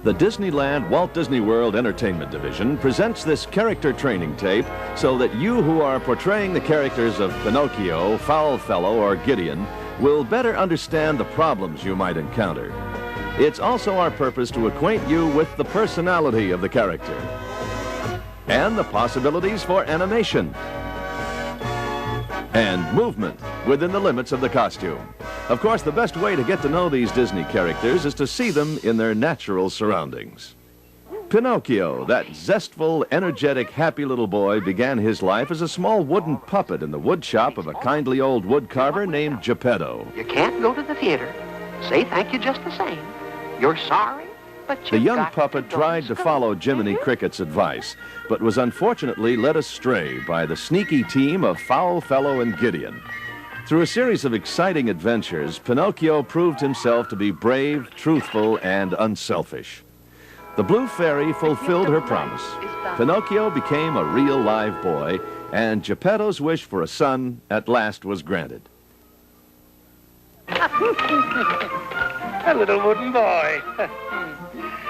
The Disneyland Walt Disney World Entertainment Division presents this character training tape so that you who are portraying the characters of Pinocchio, Foulfellow, or Gideon will better understand the problems you might encounter. It's also our purpose to acquaint you with the personality of the character and the possibilities for animation and movement within the limits of the costume. Of course, the best way to get to know these Disney characters is to see them in their natural surroundings. Pinocchio, that zestful, energetic, happy little boy, began his life as a small wooden puppet in the wood shop of a kindly old wood carver named Geppetto. You can't go to the theater. Say thank you just the same. You're sorry, but The young puppet tried to follow Jiminy Cricket's advice, but was unfortunately led astray by the sneaky team of Foulfellow and Gideon. Through a series of exciting adventures, Pinocchio proved himself to be brave, truthful, and unselfish. The Blue Fairy fulfilled her promise. Pinocchio became a real live boy, and Geppetto's wish for a son at last was granted. A little wooden boy.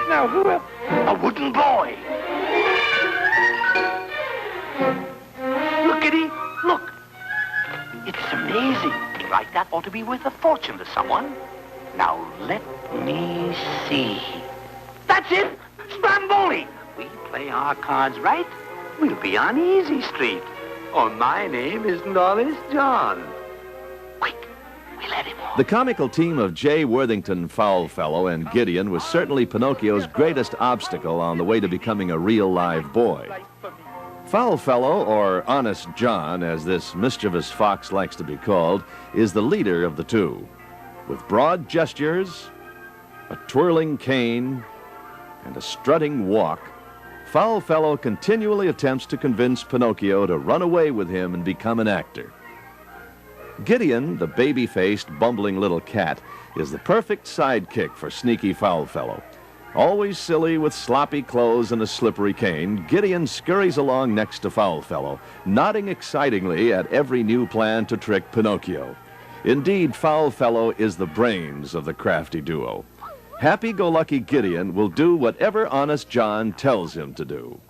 Now, who else? A wooden boy. Look, Kitty, look. It's amazing. Like that ought to be worth a fortune to someone. Now, let me see. That's it! Stromboli! We play our cards right, we'll be on Easy Street. Or my name isn't always John. Quick, we let him off. The comical team of J. Worthington, Foulfellow, and Gideon was certainly Pinocchio's greatest obstacle on the way to becoming a real live boy. Foulfellow, or Honest John, as this mischievous fox likes to be called, is the leader of the two. With broad gestures, a twirling cane, and a strutting walk, Foulfellow continually attempts to convince Pinocchio to run away with him and become an actor. Gideon, the baby-faced, bumbling little cat, is the perfect sidekick for sneaky Foulfellow. Always silly with sloppy clothes and a slippery cane, Gideon scurries along next to Foulfellow, nodding excitingly at every new plan to trick Pinocchio. Indeed, Foulfellow is the brains of the crafty duo. Happy-go-lucky Gideon will do whatever Honest John tells him to do.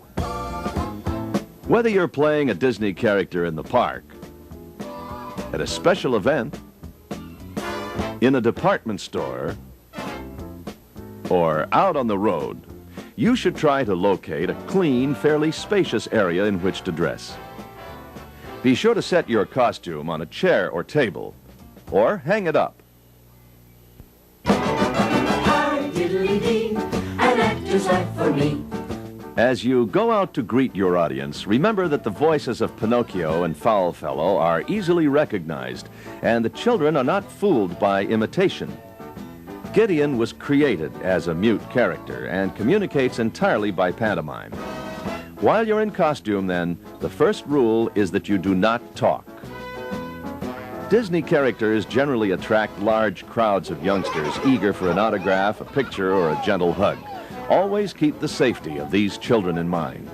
Whether you're playing a Disney character in the park, at a special event, in a department store, or out on the road, you should try to locate a clean, fairly spacious area in which to dress. Be sure to set your costume on a chair or table, or hang it up. An actor's life for me. As you go out to greet your audience, remember that the voices of Pinocchio and Foulfellow are easily recognized, and the children are not fooled by imitation. Gideon was created as a mute character and communicates entirely by pantomime. While you're in costume, then, the first rule is that you do not talk. Disney characters generally attract large crowds of youngsters eager for an autograph, a picture, or a gentle hug. Always keep the safety of these children in mind.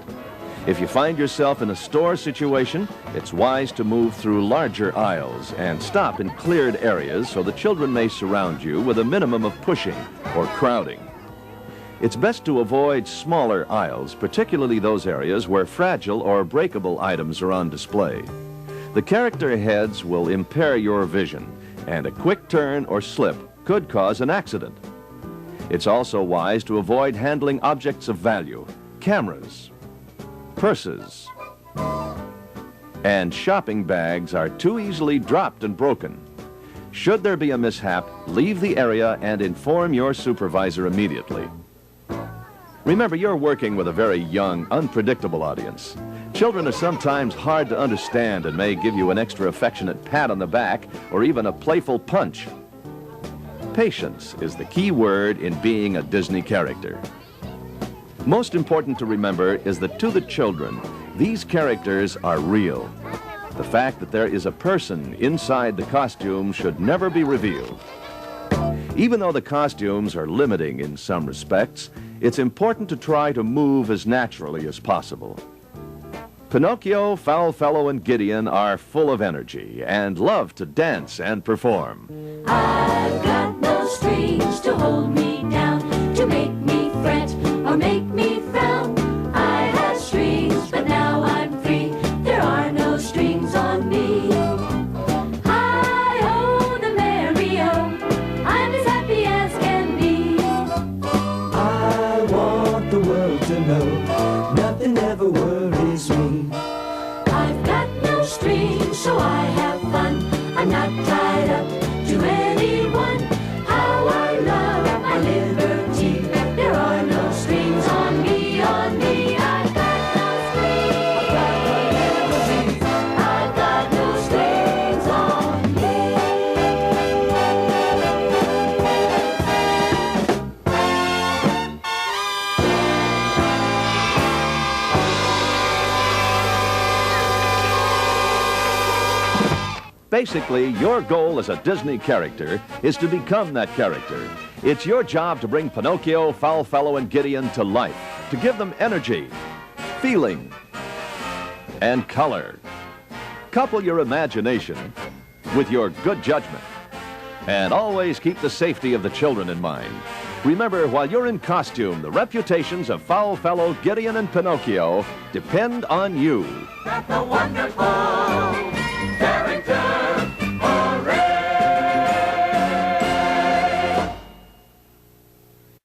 If you find yourself in a store situation, it's wise to move through larger aisles and stop in cleared areas so the children may surround you with a minimum of pushing or crowding. It's best to avoid smaller aisles, particularly those areas where fragile or breakable items are on display. The character heads will impair your vision, and a quick turn or slip could cause an accident. It's also wise to avoid handling objects of value, cameras, purses, and shopping bags are too easily dropped and broken. Should there be a mishap, leave the area and inform your supervisor immediately. Remember, you're working with a very young, unpredictable audience. Children are sometimes hard to understand and may give you an extra affectionate pat on the back or even a playful punch. Patience is the key word in being a Disney character. Most important to remember is that to the children, these characters are real. The fact that there is a person inside the costume should never be revealed. Even though the costumes are limiting in some respects, it's important to try to move as naturally as possible. Pinocchio, Foulfellow, and Gideon are full of energy and love to dance and perform. I've got no strings to hold me down, to make me fret. strings, so I have fun. I'm not tied up to anyone. How I love my liberty. There are no strings on me, on me. I've got no strings. I've got no strings on me. Basically, your goal as a Disney character is to become that character. It's your job to bring Pinocchio, Foulfellow, and Gideon to life, to give them energy, feeling, and color. Couple your imagination with your good judgment. And always keep the safety of the children in mind. Remember, while you're in costume, the reputations of Foulfellow, Gideon, and Pinocchio depend on you. That's the wonderful